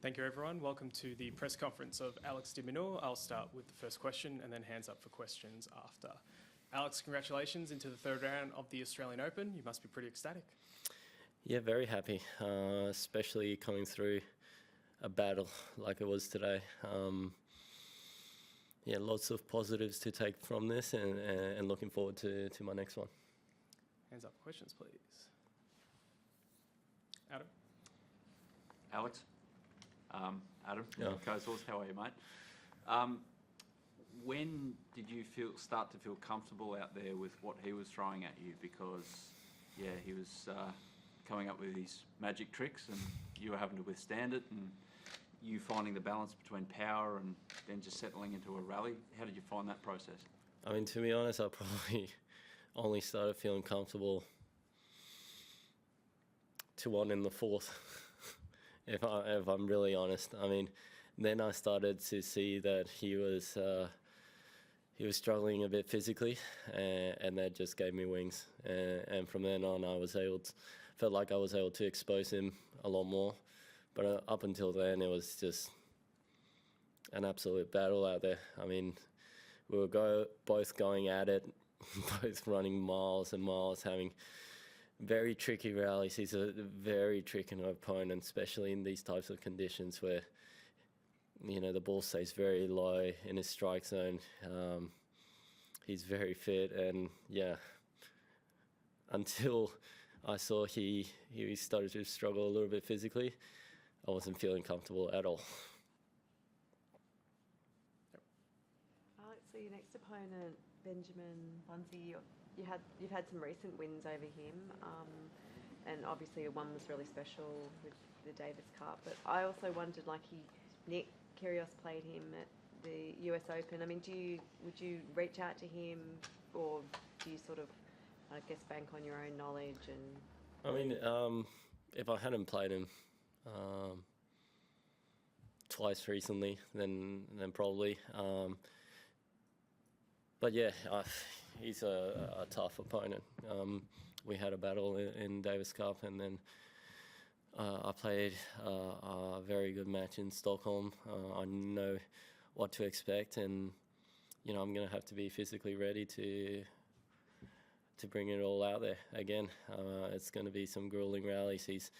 Thank you, everyone. Welcome to the press conference of Ashleigh Minaur. I'll start with the first question and then hands up for questions after. Alex, congratulations into the third round of the Australian Open. You must be pretty ecstatic. Yeah, very happy, especially coming through a battle like it was today. Yeah, lots of positives to take from this and looking forward to my next one. Hands up for questions, please. Adam? Alex? Adam, Yeah. co-source, how are you, mate? When did you start to feel comfortable out there with what he was throwing at you? Because, yeah, he was coming up with these magic tricks and you were having to withstand it, and you finding the balance between power and then just settling into a rally. How did you find that process? I mean, to be honest, I probably only started feeling comfortable 2-1 in the fourth. If I'm really honest. I mean, then I started to see that he was struggling a bit physically, and that just gave me wings. And from then on, felt like I was able to expose him a lot more. But up until then, it was just an absolute battle out there. I mean, we were both going at it, both running miles and miles, having very tricky rallies. He's a very tricky opponent, especially in these types of conditions where, you know, the ball stays very low in his strike zone. He's very fit, and yeah, until I saw he started to struggle a little bit physically, I wasn't feeling comfortable at all. Alex, so your next opponent, Benjamin Bunsey, you've had some recent wins over him, and obviously one was really special with the Davis Cup. But I also wondered, Nick Kyrgios played him at the US Open. I mean, would you reach out to him, or do you sort of, I guess, bank on your own knowledge? And I mean, if I hadn't played him twice recently, then probably. But yeah, he's a tough opponent. We had a battle in Davis Cup, and then I played a very good match in Stockholm. I know what to expect, and you know, I'm going to have to be physically ready to bring it all out there again. It's going to be some grueling rallies. He's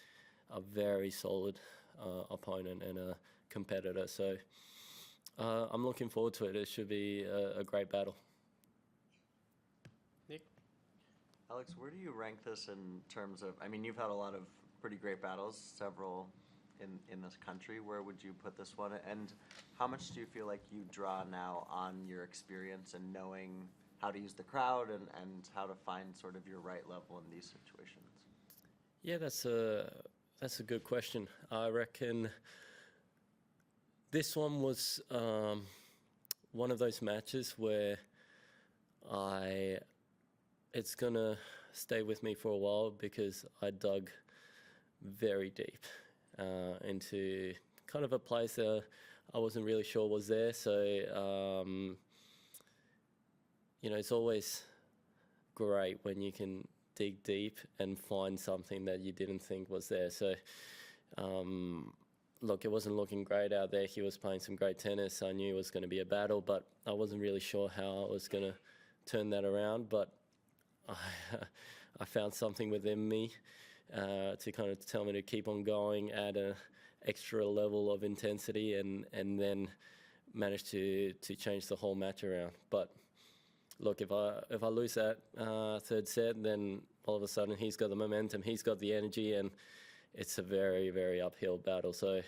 a very solid opponent and a competitor, so I'm looking forward to it. It should be a great battle. Nick? Alex, where do you rank this in terms of, I mean, you've had a lot of pretty great battles, several in this country. Where would you put this one? And how much do you feel like you draw now on your experience and knowing how to use the crowd and how to find sort of your right level in these situations? Yeah, that's a good question. I reckon this one was one of those matches where it's gonna stay with me for a while, because I dug very deep into kind of a place that I wasn't really sure was there. So, you know, it's always great when you can dig deep and find something that you didn't think was there. So, look, it wasn't looking great out there. He was playing some great tennis. I knew it was going to be a battle, but I wasn't really sure how I was going to turn that around. But I found something within me to kind of tell me to keep on going, add an extra level of intensity, and then managed to change the whole match around. But look, if I lose that third set, then all of a sudden he's got the momentum, he's got the energy, and it's a very, very uphill battle. So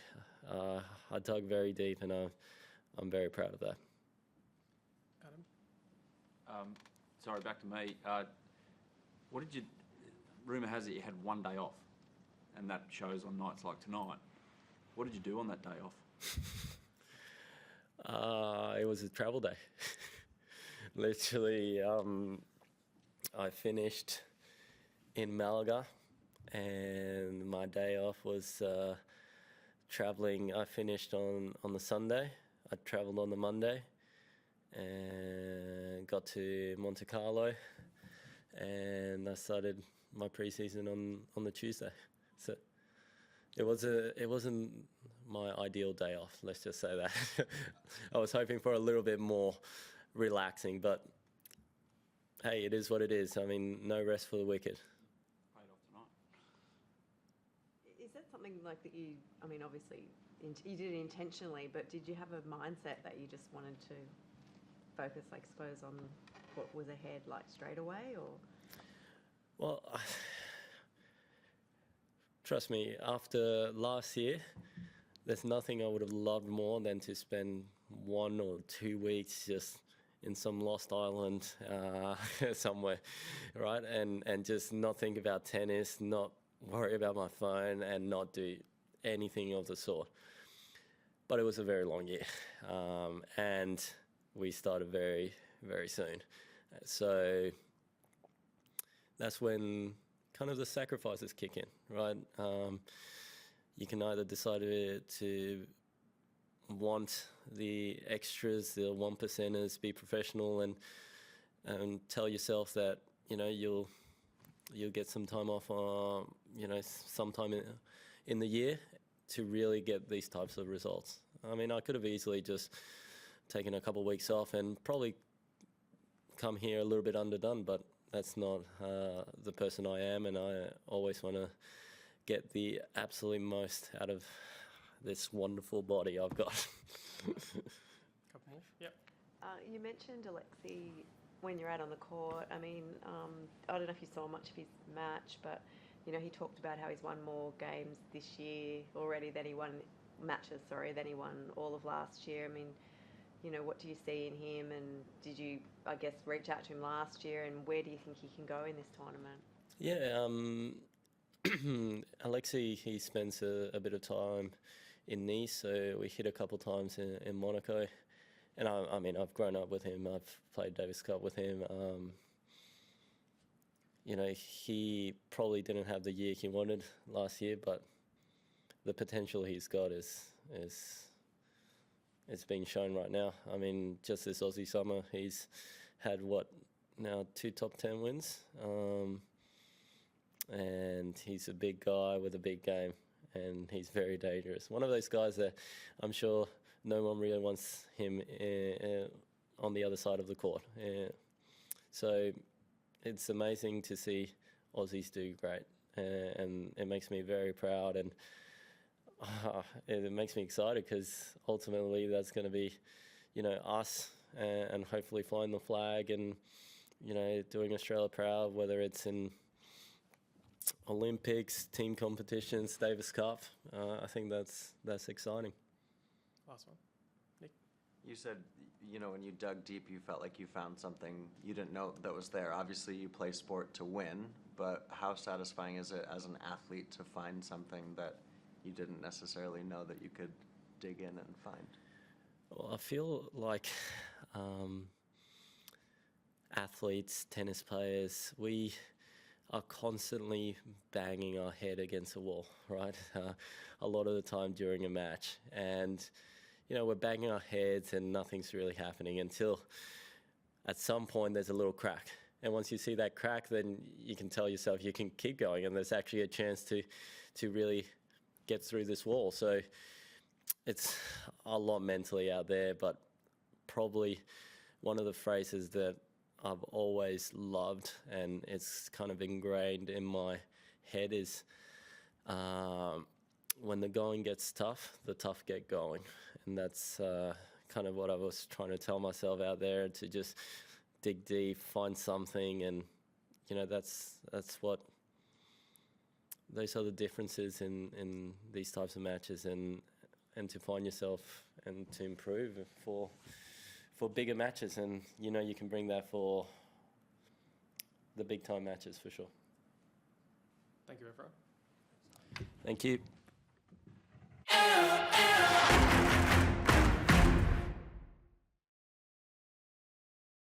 I dug very deep, and I'm very proud of that. Adam? Sorry, back to me. Rumour has it you had one day off, and that shows on nights like tonight. What did you do on that day off? It was a travel day. Literally, I finished in Malaga, and my day off was traveling. I finished on the Sunday. I travelled on the Monday and got to Monte Carlo, and I started my preseason on the Tuesday. So It wasn't my ideal day off. Let's just say that. I was hoping for a little bit more relaxing, but hey, it is what it is. I mean, no rest for the wicked. Played off tonight. Is that something like that you, I mean, obviously you did it intentionally, but did you have a mindset that you just wanted to focus, like, I suppose, on what was ahead, like, straight away, or? Well, trust me, after last year, there's nothing I would have loved more than to spend 1 or 2 weeks just in some lost island somewhere, right? And just not think about tennis, not worry about my phone, and not do anything of the sort. But it was a very long year, and we started very, very soon. So that's when kind of the sacrifices kick in, right? You can either decide to want the extras, the 1%ers, be professional, and tell yourself that you'll get some time off, sometime in the year to really get these types of results. I mean, I could have easily just taken a couple of weeks off and probably come here a little bit underdone, but that's not the person I am, and I always want to get the absolute most out of this wonderful body I've got. Couple more. Yep. You mentioned Alexei when you're out on the court. I mean, I don't know if you saw much of his match, but he talked about how he's won more games this year already than he won than he won all of last year. I mean, what do you see in him, and did you, I guess, reach out to him last year, and where do you think he can go in this tournament? Yeah, Alexei, he spends a bit of time in Nice, so we hit a couple times in Monaco. And I mean, I've grown up with him. I've played Davis Cup with him. He probably didn't have the year he wanted last year, but the potential he's got is being shown right now. I mean, just this Aussie summer, he's had now 2 top 10 wins, and he's a big guy with a big game, and he's very dangerous. One of those guys that I'm sure no one really wants him on the other side of the court. So it's amazing to see Aussies do great, and it makes me very proud, and it makes me excited because ultimately that's going to be, us and hopefully flying the flag and, doing Australia proud, whether it's in Olympics, team competitions, Davis Cup. I think that's exciting. Last one. Nick? You said, when you dug deep, you felt like you found something you didn't know that was there. Obviously, you play sport to win, but how satisfying is it as an athlete to find something that you didn't necessarily know that you could dig in and find? Well, I feel like athletes, tennis players, we are constantly banging our head against a wall, right? A lot of the time during a match. And, we're banging our heads and nothing's really happening until at some point there's a little crack. And once you see that crack, then you can tell yourself you can keep going, and there's actually a chance to really get through this wall. So it's a lot mentally out there, but probably one of the phrases that I've always loved, and it's kind of ingrained in my head, is when the going gets tough, the tough get going. And that's kind of what I was trying to tell myself out there, to just dig deep, find something, and that's what, those are the differences in these types of matches, and to find yourself and to improve for bigger matches, and you can bring that for the big time matches for sure. Thank you, Rafael. Thank you.